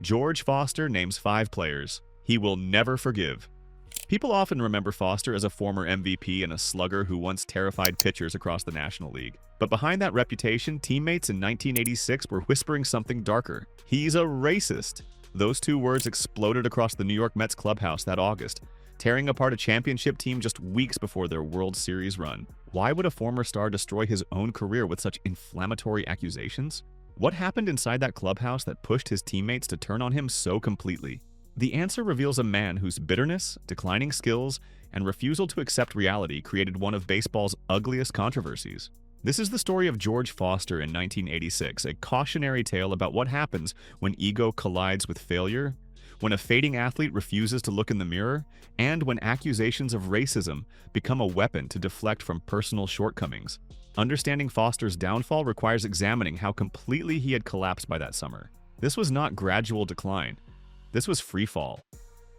George Foster names 5 players he will never forgive. People often remember Foster as a former MVP and a slugger who once terrified pitchers across the National League. But behind that reputation, teammates in 1986 were whispering something darker. He's a racist. Those 2 words exploded across the New York Mets clubhouse that August, tearing apart a championship team just weeks before their World Series run. Why would a former star destroy his own career with such inflammatory accusations? What happened inside that clubhouse that pushed his teammates to turn on him so completely? The answer reveals a man whose bitterness, declining skills, and refusal to accept reality created one of baseball's ugliest controversies. This is the story of George Foster in 1986, a cautionary tale about what happens when ego collides with failure, when a fading athlete refuses to look in the mirror, and when accusations of racism become a weapon to deflect from personal shortcomings. Understanding Foster's downfall requires examining how completely he had collapsed by that summer. This was not gradual decline. This was freefall.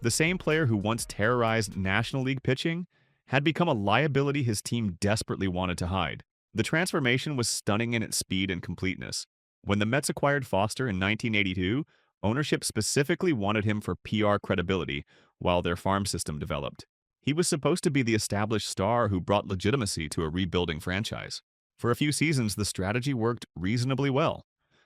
The same player who once terrorized National League pitching had become a liability his team desperately wanted to hide. The transformation was stunning in its speed and completeness. When the Mets acquired Foster in 1982, ownership specifically wanted him for PR credibility while their farm system developed. He was supposed to be the established star who brought legitimacy to a rebuilding franchise. For a few seasons, the strategy worked reasonably well.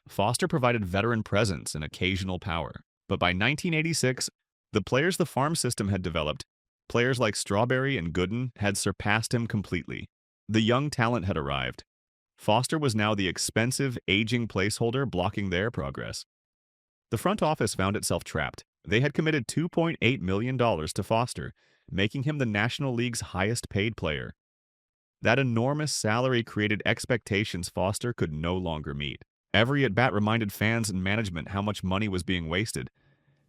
Foster provided veteran presence and occasional power. But by 1986, the players the farm system had developed, players like Strawberry and Gooden, had surpassed him completely. The young talent had arrived. Foster was now the expensive, aging placeholder blocking their progress. The front office found itself trapped. They had committed $2.8 million to Foster, making him the National League's highest-paid player. That enormous salary created expectations Foster could no longer meet. Every at-bat reminded fans and management how much money was being wasted.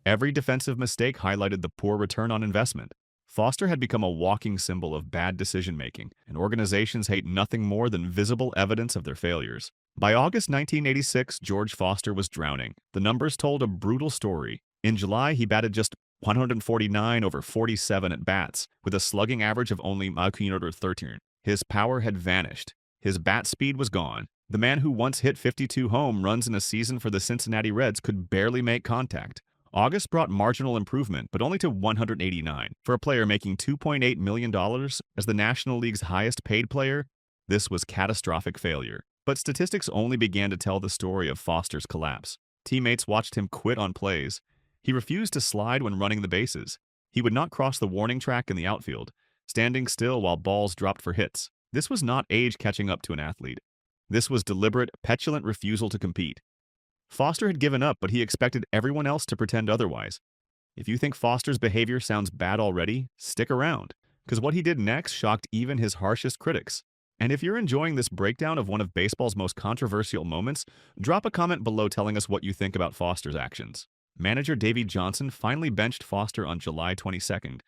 Every defensive mistake highlighted the poor return on investment. Foster had become a walking symbol of bad decision-making, and organizations hate nothing more than visible evidence of their failures. By August 1986, George Foster was drowning. The numbers told a brutal story. In July, he batted just 149 over 47 at-bats, with a slugging average of only 13. His power had vanished. His bat speed was gone. The man who once hit 52 home runs in a season for the Cincinnati Reds could barely make contact. August brought marginal improvement, but only to 189. For a player making $2.8 million as the National League's highest-paid player, this was catastrophic failure. But statistics only began to tell the story of Foster's collapse. Teammates watched him quit on plays. He refused to slide when running the bases. He would not cross the warning track in the outfield, standing still while balls dropped for hits. This was not age catching up to an athlete. This was deliberate, petulant refusal to compete. Foster had given up, but he expected everyone else to pretend otherwise. If you think Foster's behavior sounds bad already, stick around, because what he did next shocked even his harshest critics. And if you're enjoying this breakdown of one of baseball's most controversial moments, drop a comment below telling us what you think about Foster's actions. Manager Davey Johnson finally benched Foster on July 22nd,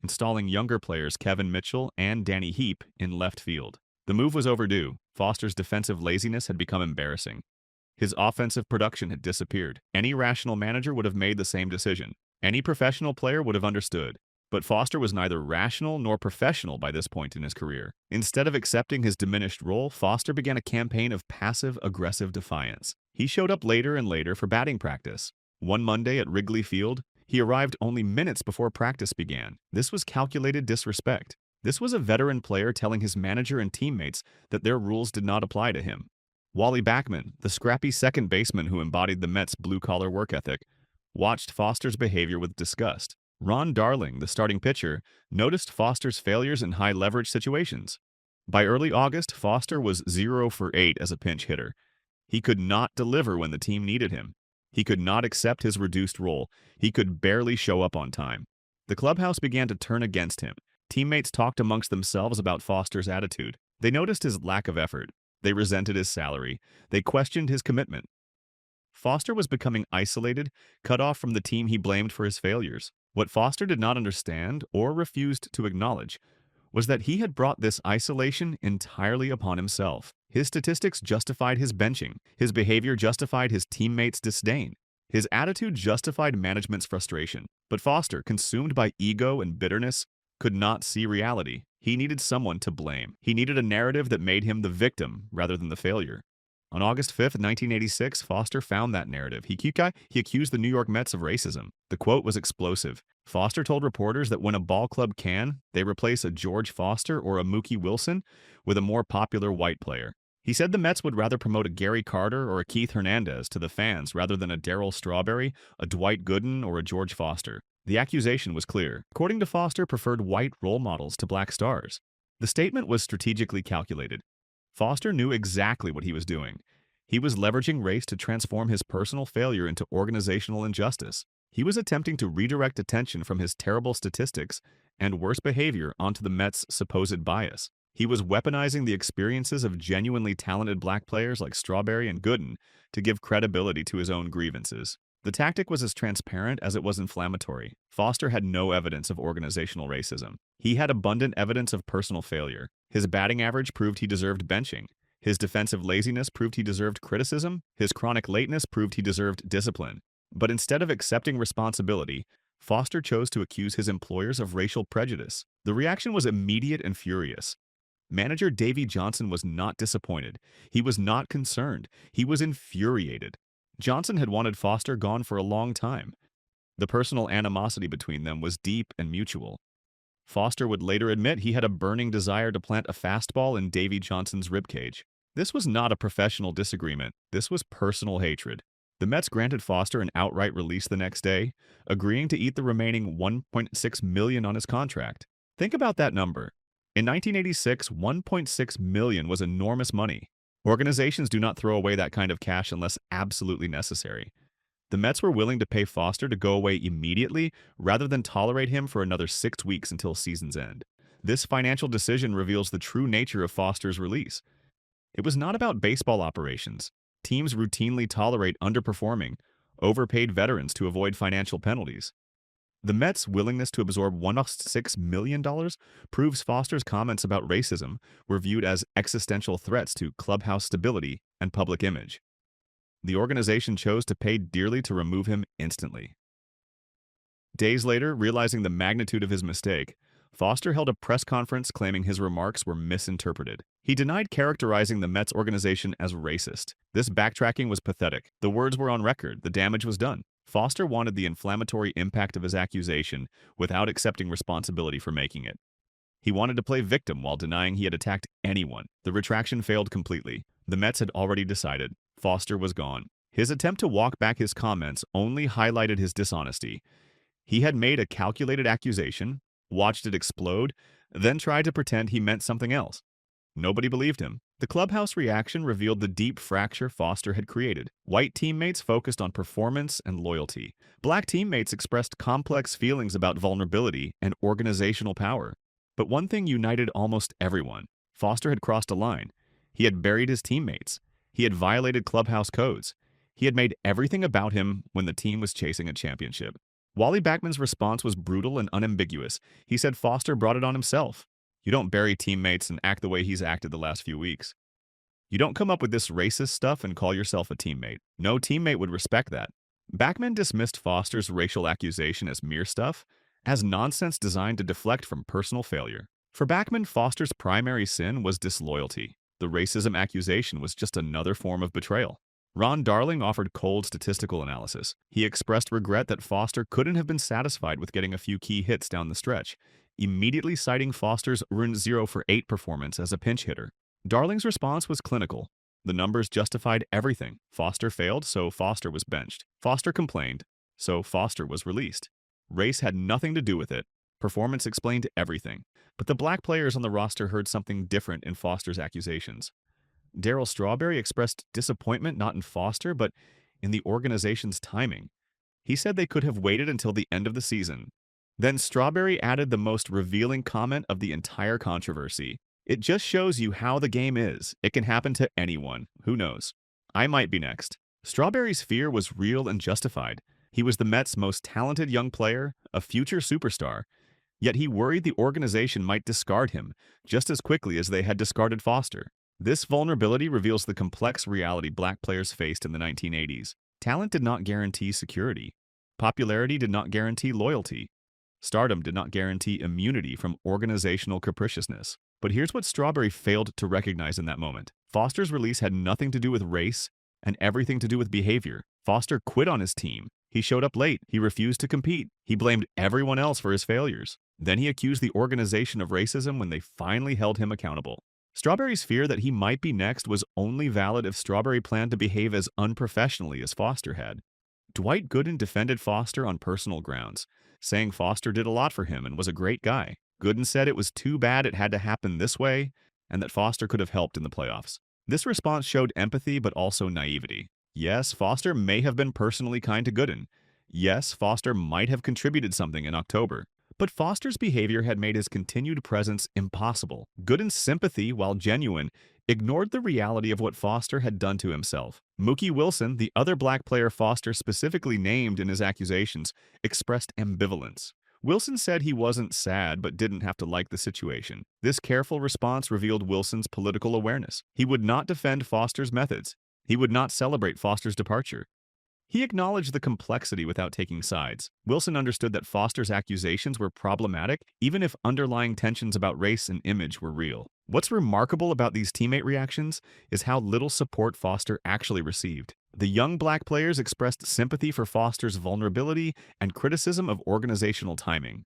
installing younger players Kevin Mitchell and Danny Heap in left field. The move was overdue. Foster's defensive laziness had become embarrassing. His offensive production had disappeared. Any rational manager would have made the same decision. Any professional player would have understood. But Foster was neither rational nor professional by this point in his career. Instead of accepting his diminished role, Foster began a campaign of passive-aggressive defiance. He showed up later and later for batting practice. One Monday at Wrigley Field, he arrived only minutes before practice began. This was calculated disrespect. This was a veteran player telling his manager and teammates that their rules did not apply to him. Wally Backman, the scrappy second baseman who embodied the Mets' blue-collar work ethic, watched Foster's behavior with disgust. Ron Darling, the starting pitcher, noticed Foster's failures in high-leverage situations. By early August, Foster was 0 for 8 as a pinch hitter. He could not deliver when the team needed him. He could not accept his reduced role. He could barely show up on time. The clubhouse began to turn against him. Teammates talked amongst themselves about Foster's attitude. They noticed his lack of effort. They resented his salary. They questioned his commitment. Foster was becoming isolated, cut off from the team he blamed for his failures. What Foster did not understand, or refused to acknowledge, was that he had brought this isolation entirely upon himself. His statistics justified his benching. His behavior justified his teammates' disdain. His attitude justified management's frustration. But Foster, consumed by ego and bitterness, could not see reality. He needed someone to blame. He needed a narrative that made him the victim rather than the failure. On August 5th, 1986, Foster found that narrative. He accused the New York Mets of racism. The quote was explosive. Foster told reporters that when a ball club can, they replace a George Foster or a Mookie Wilson with a more popular white player. He said the Mets would rather promote a Gary Carter or a Keith Hernandez to the fans rather than a Darryl Strawberry, a Dwight Gooden, or a George Foster. The accusation was clear. According to Foster, preferred white role models to black stars. The statement was strategically calculated. Foster knew exactly what he was doing. He was leveraging race to transform his personal failure into organizational injustice. He was attempting to redirect attention from his terrible statistics and worse behavior onto the Mets' supposed bias. He was weaponizing the experiences of genuinely talented black players like Strawberry and Gooden to give credibility to his own grievances. The tactic was as transparent as it was inflammatory. Foster had no evidence of organizational racism. He had abundant evidence of personal failure. His batting average proved he deserved benching. His defensive laziness proved he deserved criticism. His chronic lateness proved he deserved discipline. But instead of accepting responsibility, Foster chose to accuse his employers of racial prejudice. The reaction was immediate and furious. Manager Davey Johnson was not disappointed. He was not concerned. He was infuriated. Johnson had wanted Foster gone for a long time. The personal animosity between them was deep and mutual. Foster would later admit he had a burning desire to plant a fastball in Davey Johnson's ribcage. This was not a professional disagreement. This was personal hatred. The Mets granted Foster an outright release the next day, agreeing to eat the remaining $1.6 million on his contract. Think about that number. In 1986, $1.6 million was enormous money. Organizations do not throw away that kind of cash unless absolutely necessary. The Mets were willing to pay Foster to go away immediately rather than tolerate him for another 6 weeks until season's end. This financial decision reveals the true nature of Foster's release. It was not about baseball operations. Teams routinely tolerate underperforming, overpaid veterans to avoid financial penalties. The Mets' willingness to absorb $1.6 million proves Foster's comments about racism were viewed as existential threats to clubhouse stability and public image. The organization chose to pay dearly to remove him instantly. Days later, realizing the magnitude of his mistake, Foster held a press conference claiming his remarks were misinterpreted. He denied characterizing the Mets organization as racist. This backtracking was pathetic. The words were on record. The damage was done. Foster wanted the inflammatory impact of his accusation without accepting responsibility for making it. He wanted to play victim while denying he had attacked anyone. The retraction failed completely. The Mets had already decided. Foster was gone. His attempt to walk back his comments only highlighted his dishonesty. He had made a calculated accusation, watched it explode, then tried to pretend he meant something else. Nobody believed him. The clubhouse reaction revealed the deep fracture Foster had created. White teammates focused on performance and loyalty. Black teammates expressed complex feelings about vulnerability and organizational power. But one thing united almost everyone. Foster had crossed a line. He had buried his teammates. He had violated clubhouse codes. He had made everything about him when the team was chasing a championship. Wally Backman's response was brutal and unambiguous. He said Foster brought it on himself. You don't bury teammates and act the way he's acted the last few weeks. You don't come up with this racist stuff and call yourself a teammate. No teammate would respect that. Backman dismissed Foster's racial accusation as mere stuff, as nonsense designed to deflect from personal failure. For Backman, Foster's primary sin was disloyalty. The racism accusation was just another form of betrayal. Ron Darling offered cold statistical analysis. He expressed regret that Foster couldn't have been satisfied with getting a few key hits down the stretch, immediately citing Foster's ruined 0-for-8 performance as a pinch hitter. Darling's response was clinical. The numbers justified everything. Foster failed, so Foster was benched. Foster complained, so Foster was released. Race had nothing to do with it. Performance explained everything. But the black players on the roster heard something different in Foster's accusations. Darryl Strawberry expressed disappointment not in Foster, but in the organization's timing. He said they could have waited until the end of the season. Then Strawberry added the most revealing comment of the entire controversy. It just shows you how the game is. It can happen to anyone. Who knows? I might be next. Strawberry's fear was real and justified. He was the Mets' most talented young player, a future superstar. Yet he worried the organization might discard him just as quickly as they had discarded Foster. This vulnerability reveals the complex reality black players faced in the 1980s. Talent did not guarantee security. Popularity did not guarantee loyalty. Stardom did not guarantee immunity from organizational capriciousness. But here's what Strawberry failed to recognize in that moment. Foster's release had nothing to do with race and everything to do with behavior. Foster quit on his team. He showed up late. He refused to compete. He blamed everyone else for his failures. Then he accused the organization of racism when they finally held him accountable. Strawberry's fear that he might be next was only valid if Strawberry planned to behave as unprofessionally as Foster had. Dwight Gooden defended Foster on personal grounds, saying Foster did a lot for him and was a great guy. Gooden said it was too bad it had to happen this way and that Foster could have helped in the playoffs. This response showed empathy but also naivety. Yes, Foster may have been personally kind to Gooden. Yes, Foster might have contributed something in October. But Foster's behavior had made his continued presence impossible. Gooden's sympathy, while genuine, ignored the reality of what Foster had done to himself. Mookie Wilson, the other black player Foster specifically named in his accusations, expressed ambivalence. Wilson said he wasn't sad but didn't have to like the situation. This careful response revealed Wilson's political awareness. He would not defend Foster's methods. He would not celebrate Foster's departure. He acknowledged the complexity without taking sides. Wilson understood that Foster's accusations were problematic, even if underlying tensions about race and image were real. What's remarkable about these teammate reactions is how little support Foster actually received. The young black players expressed sympathy for Foster's vulnerability and criticism of organizational timing,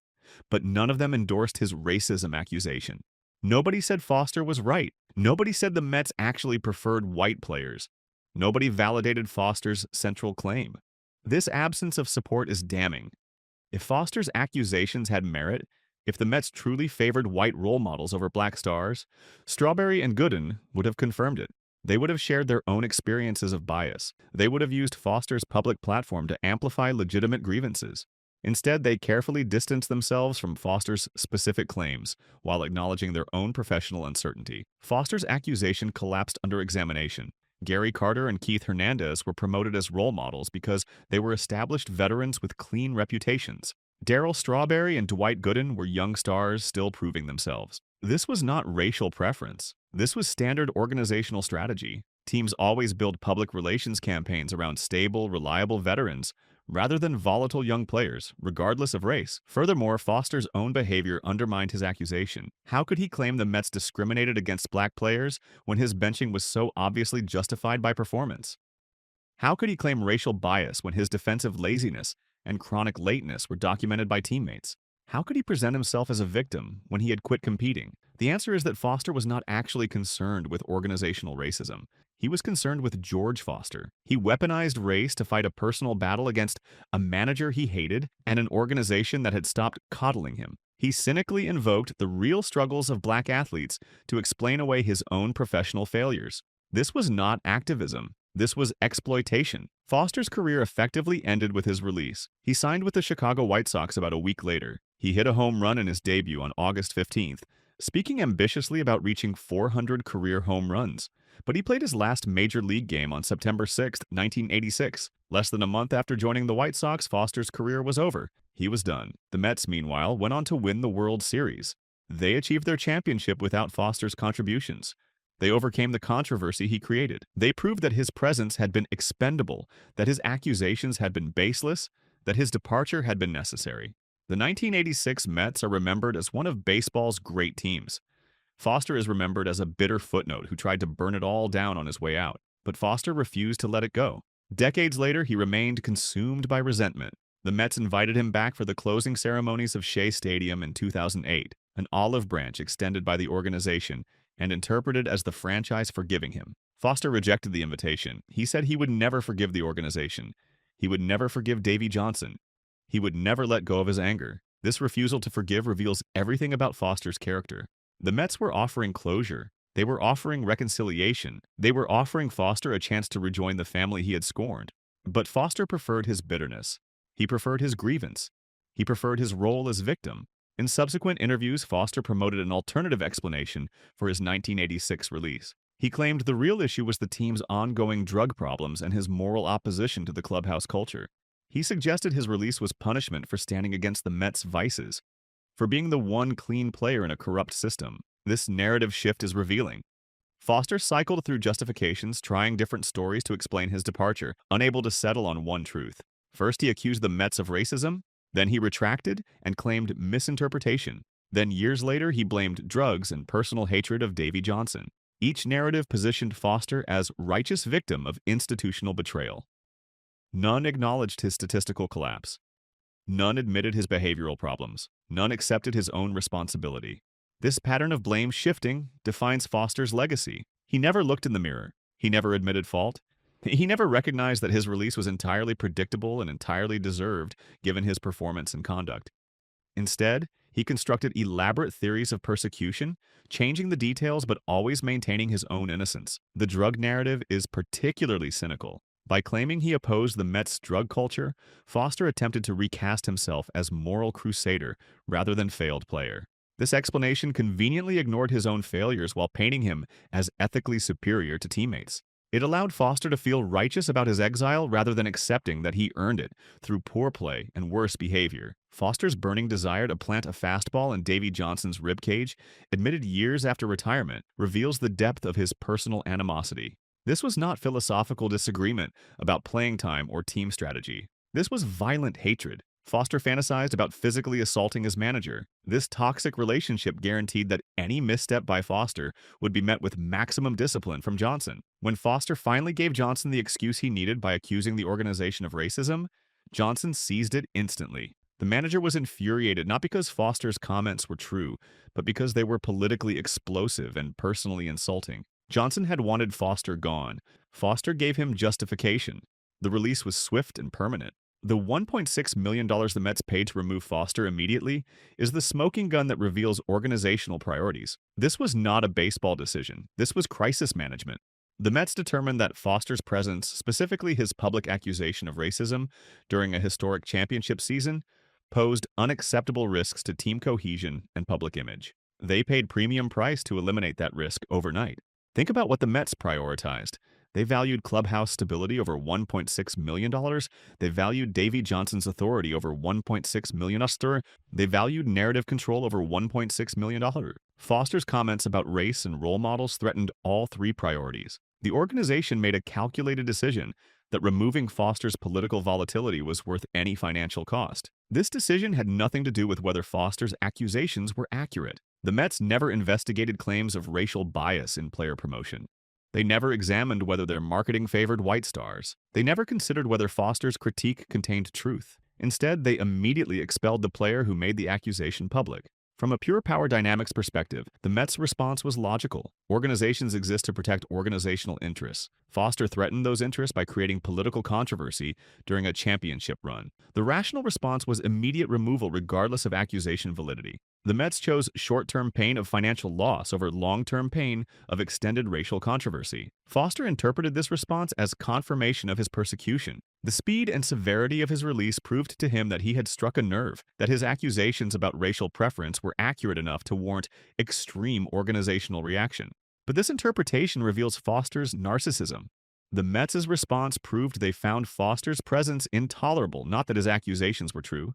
but none of them endorsed his racism accusation. Nobody said Foster was right. Nobody said the Mets actually preferred white players. Nobody validated Foster's central claim. This absence of support is damning. If Foster's accusations had merit, if the Mets truly favored white role models over black stars, Strawberry and Gooden would have confirmed it. They would have shared their own experiences of bias. They would have used Foster's public platform to amplify legitimate grievances. Instead, they carefully distanced themselves from Foster's specific claims while acknowledging their own professional uncertainty. Foster's accusation collapsed under examination. Gary Carter and Keith Hernandez were promoted as role models because they were established veterans with clean reputations. Darryl Strawberry and Dwight Gooden were young stars still proving themselves. This was not racial preference. This was standard organizational strategy. Teams always build public relations campaigns around stable, reliable veterans rather than volatile young players, regardless of race. Furthermore, Foster's own behavior undermined his accusation. How could he claim the Mets discriminated against black players when his benching was so obviously justified by performance? How could he claim racial bias when his defensive laziness and chronic lateness were documented by teammates? How could he present himself as a victim when he had quit competing? The answer is that Foster was not actually concerned with organizational racism. He was concerned with George Foster. He weaponized race to fight a personal battle against a manager he hated and an organization that had stopped coddling him. He cynically invoked the real struggles of black athletes to explain away his own professional failures. This was not activism. This was exploitation. Foster's career effectively ended with his release. He signed with the Chicago White Sox about a week later. He hit a home run in his debut on August 15th, speaking ambitiously about reaching 400 career home runs. But he played his last major league game on September 6, 1986. Less than a month after joining the White Sox, Foster's career was over. He was done. The Mets, meanwhile, went on to win the World Series. They achieved their championship without Foster's contributions. They overcame the controversy he created. They proved that his presence had been expendable, that his accusations had been baseless, that his departure had been necessary. The 1986 Mets are remembered as one of baseball's great teams. Foster is remembered as a bitter footnote who tried to burn it all down on his way out, but Foster refused to let it go. Decades later, he remained consumed by resentment. The Mets invited him back for the closing ceremonies of Shea Stadium in 2008, an olive branch extended by the organization and interpreted as the franchise forgiving him. Foster rejected the invitation. He said he would never forgive the organization. He would never forgive Davey Johnson. He would never let go of his anger. This refusal to forgive reveals everything about Foster's character. The Mets were offering closure. They were offering reconciliation. They were offering Foster a chance to rejoin the family he had scorned. But Foster preferred his bitterness. He preferred his grievance. He preferred his role as victim. In subsequent interviews, Foster promoted an alternative explanation for his 1986 release. He claimed the real issue was the team's ongoing drug problems and his moral opposition to the clubhouse culture. He suggested his release was punishment for standing against the Mets' vices, for being the one clean player in a corrupt system. This narrative shift is revealing. Foster cycled through justifications, trying different stories to explain his departure, unable to settle on one truth. First, he accused the Mets of racism. Then he retracted and claimed misinterpretation. Then years later, he blamed drugs and personal hatred of Davey Johnson. Each narrative positioned Foster as righteous victim of institutional betrayal. None acknowledged his statistical collapse. None admitted his behavioral problems. None accepted his own responsibility. This pattern of blame shifting defines Foster's legacy. He never looked in the mirror. He never admitted fault. He never recognized that his release was entirely predictable and entirely deserved given his performance and conduct. Instead, he constructed elaborate theories of persecution, changing the details but always maintaining his own innocence. The drug narrative is particularly cynical. By claiming he opposed the Mets' drug culture, Foster attempted to recast himself as moral crusader rather than failed player. This explanation conveniently ignored his own failures while painting him as ethically superior to teammates. It allowed Foster to feel righteous about his exile rather than accepting that he earned it through poor play and worse behavior. Foster's burning desire to plant a fastball in Davey Johnson's ribcage, admitted years after retirement, reveals the depth of his personal animosity. This was not philosophical disagreement about playing time or team strategy. This was violent hatred. Foster fantasized about physically assaulting his manager. This toxic relationship guaranteed that any misstep by Foster would be met with maximum discipline from Johnson. When Foster finally gave Johnson the excuse he needed by accusing the organization of racism, Johnson seized it instantly. The manager was infuriated not because Foster's comments were true, but because they were politically explosive and personally insulting. Johnson had wanted Foster gone. Foster gave him justification. The release was swift and permanent. The $1.6 million the Mets paid to remove Foster immediately is the smoking gun that reveals organizational priorities. This was not a baseball decision. This was crisis management. The Mets determined that Foster's presence, specifically his public accusation of racism during a historic championship season, posed unacceptable risks to team cohesion and public image. They paid premium price to eliminate that risk overnight. Think about what the Mets prioritized. They valued clubhouse stability over $1.6 million. They valued Davey Johnson's authority over $1.6 million. They valued narrative control over $1.6 million. Foster's comments about race and role models threatened all three priorities. The organization made a calculated decision that removing Foster's political volatility was worth any financial cost. This decision had nothing to do with whether Foster's accusations were accurate. The Mets never investigated claims of racial bias in player promotion. They never examined whether their marketing favored white stars. They never considered whether Foster's critique contained truth. Instead, they immediately expelled the player who made the accusation public. From a pure power dynamics perspective, the Mets' response was logical. Organizations exist to protect organizational interests. Foster threatened those interests by creating political controversy during a championship run. The rational response was immediate removal regardless of accusation validity. The Mets chose short-term pain of financial loss over long-term pain of extended racial controversy. Foster interpreted this response as confirmation of his persecution. The speed and severity of his release proved to him that he had struck a nerve, that his accusations about racial preference were accurate enough to warrant extreme organizational reaction. But this interpretation reveals Foster's narcissism. The Mets' response proved they found Foster's presence intolerable, not that his accusations were true.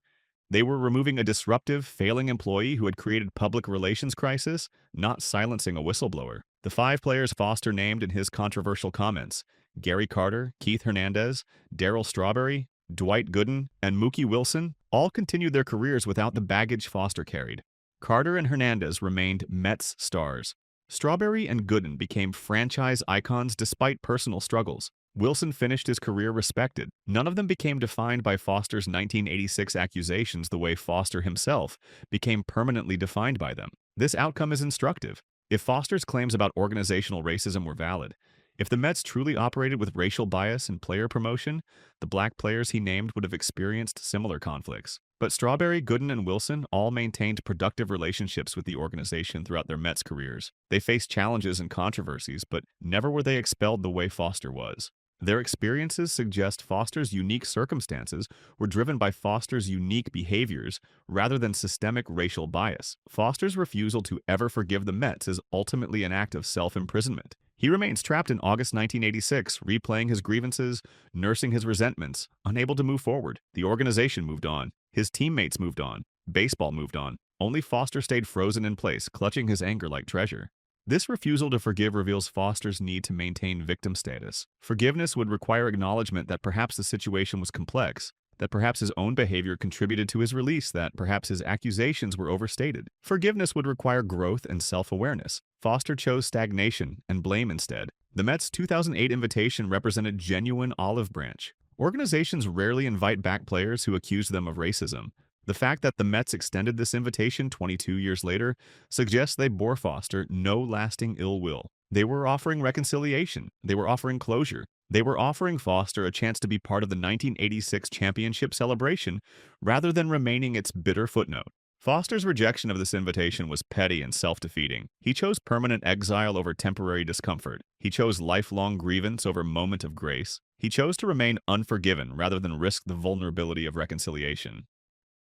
They were removing a disruptive, failing employee who had created public relations crisis, not silencing a whistleblower. The 5 players Foster named in his controversial comments, Gary Carter, Keith Hernandez, Darryl Strawberry, Dwight Gooden, and Mookie Wilson, all continued their careers without the baggage Foster carried. Carter and Hernandez remained Mets stars. Strawberry and Gooden became franchise icons despite personal struggles. Wilson finished his career respected. None of them became defined by Foster's 1986 accusations the way Foster himself became permanently defined by them. This outcome is instructive. If Foster's claims about organizational racism were valid, if the Mets truly operated with racial bias in player promotion, the black players he named would have experienced similar conflicts. But Strawberry, Gooden, and Wilson all maintained productive relationships with the organization throughout their Mets careers. They faced challenges and controversies, but never were they expelled the way Foster was. Their experiences suggest Foster's unique circumstances were driven by Foster's unique behaviors rather than systemic racial bias. Foster's refusal to ever forgive the Mets is ultimately an act of self-imprisonment. He remains trapped in August 1986, replaying his grievances, nursing his resentments, unable to move forward. The organization moved on. His teammates moved on. Baseball moved on. Only Foster stayed frozen in place, clutching his anger like treasure. This refusal to forgive reveals Foster's need to maintain victim status. Forgiveness would require acknowledgement that perhaps the situation was complex, that perhaps his own behavior contributed to his release, that perhaps his accusations were overstated. Forgiveness would require growth and self-awareness. Foster chose stagnation and blame instead. The Mets' 2008 invitation represented genuine olive branch. Organizations rarely invite back players who accuse them of racism. The fact that the Mets extended this invitation 22 years later suggests they bore Foster no lasting ill will. They were offering reconciliation. They were offering closure. They were offering Foster a chance to be part of the 1986 championship celebration rather than remaining its bitter footnote. Foster's rejection of this invitation was petty and self-defeating. He chose permanent exile over temporary discomfort. He chose lifelong grievance over moment of grace. He chose to remain unforgiven rather than risk the vulnerability of reconciliation.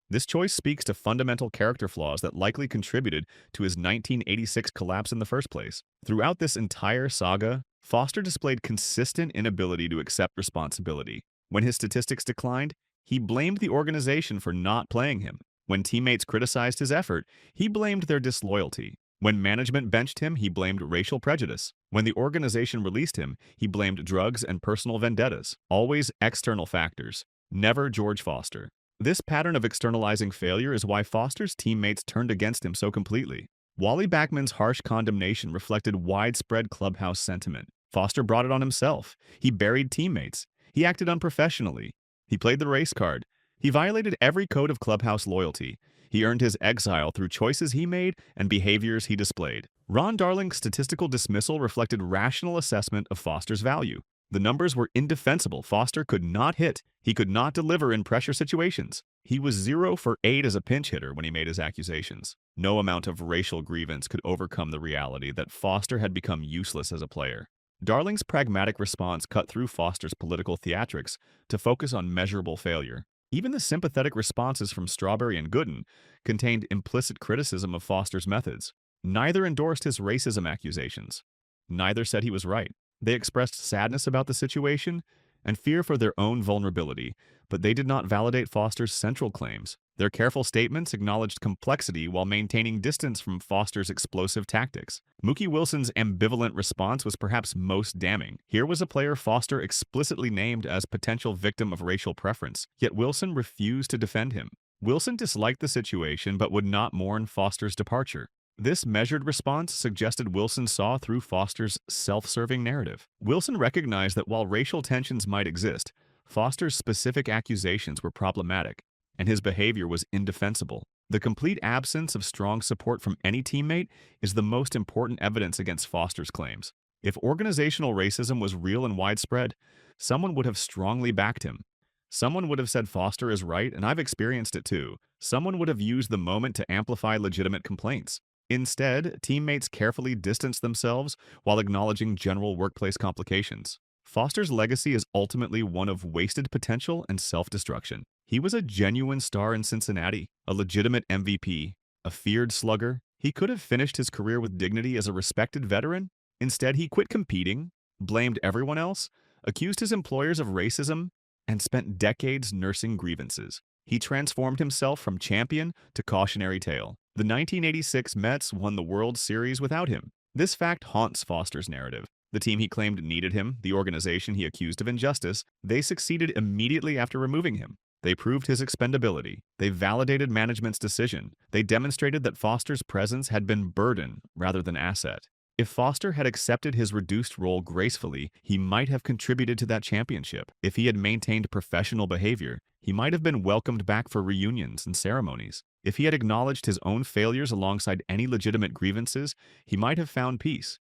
This choice speaks to fundamental character flaws that likely contributed to his 1986 collapse in the first place. Throughout this entire saga, Foster displayed consistent inability to accept responsibility. When his statistics declined, he blamed the organization for not playing him. When teammates criticized his effort, he blamed their disloyalty. When management benched him, he blamed racial prejudice. When the organization released him, he blamed drugs and personal vendettas. Always external factors. Never George Foster. This pattern of externalizing failure is why Foster's teammates turned against him so completely. Wally Backman's harsh condemnation reflected widespread clubhouse sentiment. Foster brought it on himself. He buried teammates. He acted unprofessionally. He played the race card. He violated every code of clubhouse loyalty. He earned his exile through choices he made and behaviors he displayed. Ron Darling's statistical dismissal reflected rational assessment of Foster's value. The numbers were indefensible. Foster could not hit. He could not deliver in pressure situations. He was 0 for 8 as a pinch hitter when he made his accusations. No amount of racial grievance could overcome the reality that Foster had become useless as a player. Darling's pragmatic response cut through Foster's political theatrics to focus on measurable failure. Even the sympathetic responses from Strawberry and Gooden contained implicit criticism of Foster's methods. Neither endorsed his racism accusations. Neither said he was right. They expressed sadness about the situation and fear for their own vulnerability, but they did not validate Foster's central claims. Their careful statements acknowledged complexity while maintaining distance from Foster's explosive tactics. Mookie Wilson's ambivalent response was perhaps most damning. Here was a player Foster explicitly named as potential victim of racial preference, yet Wilson refused to defend him. Wilson disliked the situation but would not mourn Foster's departure. This measured response suggested Wilson saw through Foster's self-serving narrative. Wilson recognized that while racial tensions might exist, Foster's specific accusations were problematic, and his behavior was indefensible. The complete absence of strong support from any teammate is the most important evidence against Foster's claims. If organizational racism was real and widespread, someone would have strongly backed him. Someone would have said Foster is right, and I've experienced it too. Someone would have used the moment to amplify legitimate complaints. Instead, teammates carefully distanced themselves while acknowledging general workplace complications. Foster's legacy is ultimately one of wasted potential and self-destruction. He was a genuine star in Cincinnati, a legitimate MVP, a feared slugger. He could have finished his career with dignity as a respected veteran. Instead, he quit competing, blamed everyone else, accused his employers of racism, and spent decades nursing grievances. He transformed himself from champion to cautionary tale. The 1986 Mets won the World Series without him. This fact haunts Foster's narrative. The team he claimed needed him, the organization he accused of injustice, they succeeded immediately after removing him. They proved his expendability. They validated management's decision. They demonstrated that Foster's presence had been burden rather than asset. If Foster had accepted his reduced role gracefully, he might have contributed to that championship. If he had maintained professional behavior, he might have been welcomed back for reunions and ceremonies. If he had acknowledged his own failures alongside any legitimate grievances, he might have found peace.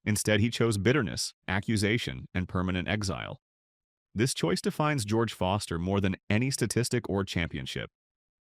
Instead, he chose bitterness, accusation, and permanent exile. This choice defines George Foster more than any statistic or championship.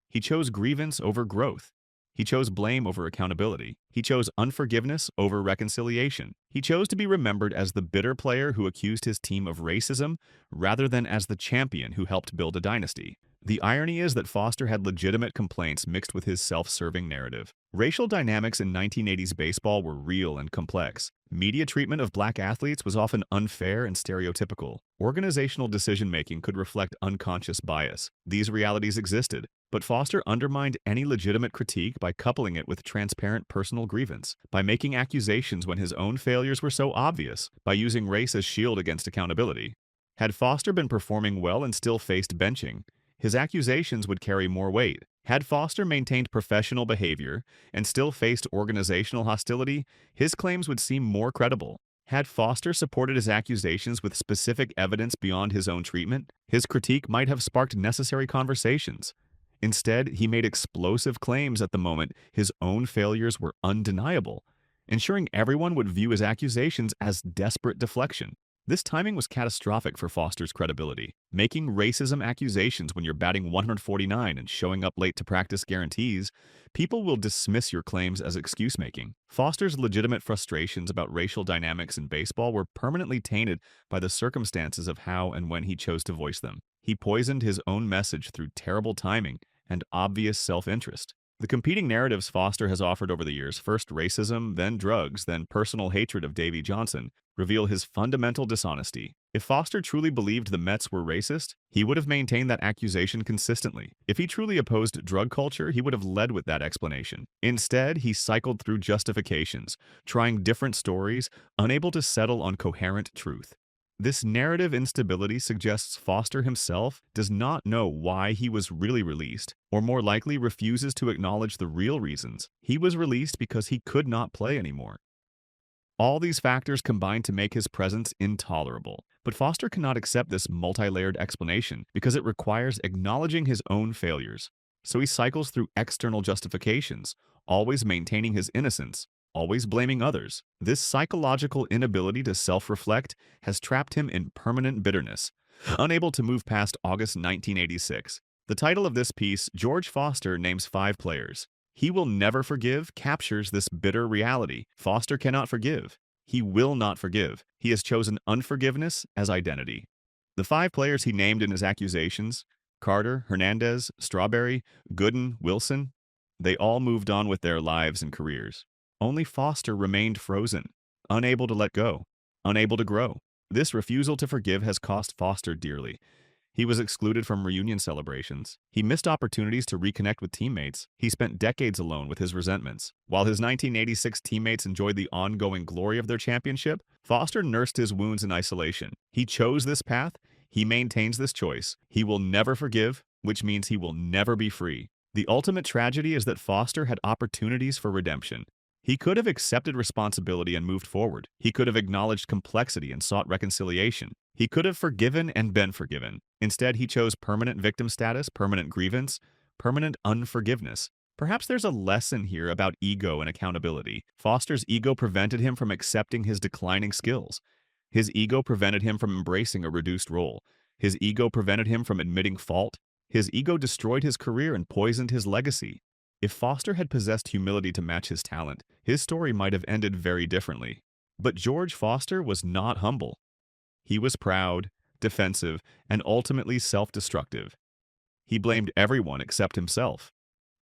He chose grievance over growth. He chose blame over accountability. He chose unforgiveness over reconciliation. He chose to be remembered as the bitter player who accused his team of racism rather than as the champion who helped build a dynasty. The irony is that Foster had legitimate complaints mixed with his self-serving narrative. Racial dynamics in 1980s baseball were real and complex. Media treatment of black athletes was often unfair and stereotypical. Organizational decision-making could reflect unconscious bias. These realities existed, but Foster undermined any legitimate critique by coupling it with transparent personal grievance, by making accusations when his own failures were so obvious, by using race as shield against accountability. Had Foster been performing well and still faced benching, his accusations would carry more weight. Had Foster maintained professional behavior and still faced organizational hostility, his claims would seem more credible. Had Foster supported his accusations with specific evidence beyond his own treatment, his critique might have sparked necessary conversations. Instead, he made explosive claims at the moment his own failures were undeniable, ensuring everyone would view his accusations as desperate deflection. This timing was catastrophic for Foster's credibility. Making racism accusations when you're batting 149 and showing up late to practice guarantees, people will dismiss your claims as excuse-making. Foster's legitimate frustrations about racial dynamics in baseball were permanently tainted by the circumstances of how and when he chose to voice them. He poisoned his own message through terrible timing and obvious self-interest. The competing narratives Foster has offered over the years, first racism, then drugs, then personal hatred of Davy Johnson, reveal his fundamental dishonesty. If Foster truly believed the Mets were racist, he would have maintained that accusation consistently. If he truly opposed drug culture, he would have led with that explanation. Instead, he cycled through justifications, trying different stories, unable to settle on coherent truth. This narrative instability suggests Foster himself does not know why he was really released, or more likely refuses to acknowledge the real reasons. He was released because he could not play anymore. All these factors combine to make his presence intolerable. But Foster cannot accept this multi-layered explanation because it requires acknowledging his own failures. So he cycles through external justifications, always maintaining his innocence, always blaming others. This psychological inability to self-reflect has trapped him in permanent bitterness, unable to move past August 1986. The title of this piece, George Foster names 5 players. He will never forgive captures this bitter reality. Foster cannot forgive. He will not forgive. He has chosen unforgiveness as identity. The 5 players he named in his accusations, Carter, Hernandez, Strawberry, Gooden, Wilson, they all moved on with their lives and careers. Only Foster remained frozen, unable to let go, unable to grow. This refusal to forgive has cost Foster dearly. He was excluded from reunion celebrations. He missed opportunities to reconnect with teammates. He spent decades alone with his resentments. While his 1986 teammates enjoyed the ongoing glory of their championship, Foster nursed his wounds in isolation. He chose this path. He maintains this choice. He will never forgive, which means he will never be free. The ultimate tragedy is that Foster had opportunities for redemption. He could have accepted responsibility and moved forward. He could have acknowledged complexity and sought reconciliation. He could have forgiven and been forgiven. Instead, he chose permanent victim status, permanent grievance, permanent unforgiveness. Perhaps there's a lesson here about ego and accountability. Foster's ego prevented him from accepting his declining skills. His ego prevented him from embracing a reduced role. His ego prevented him from admitting fault. His ego destroyed his career and poisoned his legacy. If Foster had possessed humility to match his talent, his story might have ended very differently. But George Foster was not humble. He was proud, defensive, and ultimately self-destructive. He blamed everyone except himself.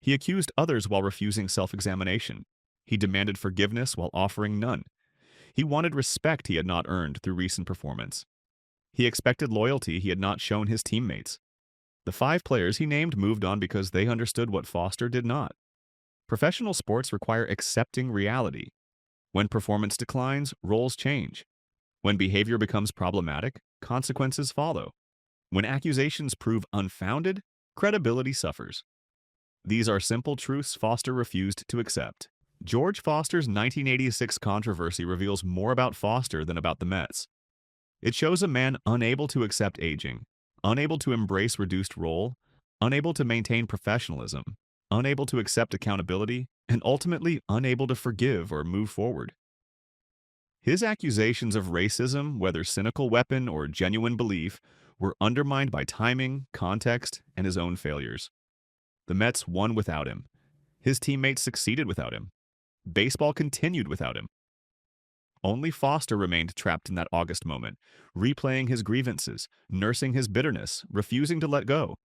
He accused others while refusing self-examination. He demanded forgiveness while offering none. He wanted respect he had not earned through recent performance. He expected loyalty he had not shown his teammates. The 5 players he named moved on because they understood what Foster did not. Professional sports require accepting reality. When performance declines, roles change. When behavior becomes problematic, consequences follow. When accusations prove unfounded, credibility suffers. These are simple truths Foster refused to accept. George Foster's 1986 controversy reveals more about Foster than about the Mets. It shows a man unable to accept aging, unable to embrace reduced role, unable to maintain professionalism, unable to accept accountability, and ultimately unable to forgive or move forward. His accusations of racism, whether cynical weapon or genuine belief, were undermined by timing, context, and his own failures. The Mets won without him. His teammates succeeded without him. Baseball continued without him. Only Foster remained trapped in that August moment, replaying his grievances, nursing his bitterness, refusing to let go.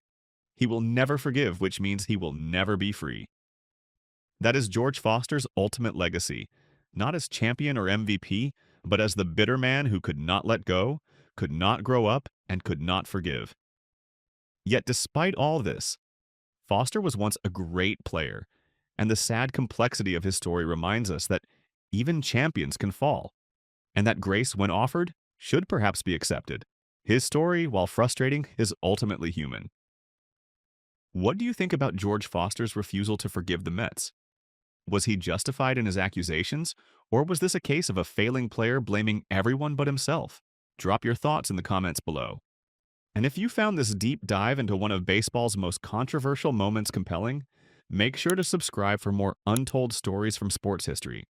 He will never forgive, which means he will never be free. That is George Foster's ultimate legacy, not as champion or MVP, but as the bitter man who could not let go, could not grow up, and could not forgive. Yet despite all this, Foster was once a great player, and the sad complexity of his story reminds us that even champions can fall, and that grace, when offered, should perhaps be accepted. His story, while frustrating, is ultimately human. What do you think about George Foster's refusal to forgive the Mets? Was he justified in his accusations, or was this a case of a failing player blaming everyone but himself? Drop your thoughts in the comments below. And if you found this deep dive into one of baseball's most controversial moments compelling, make sure to subscribe for more untold stories from sports history.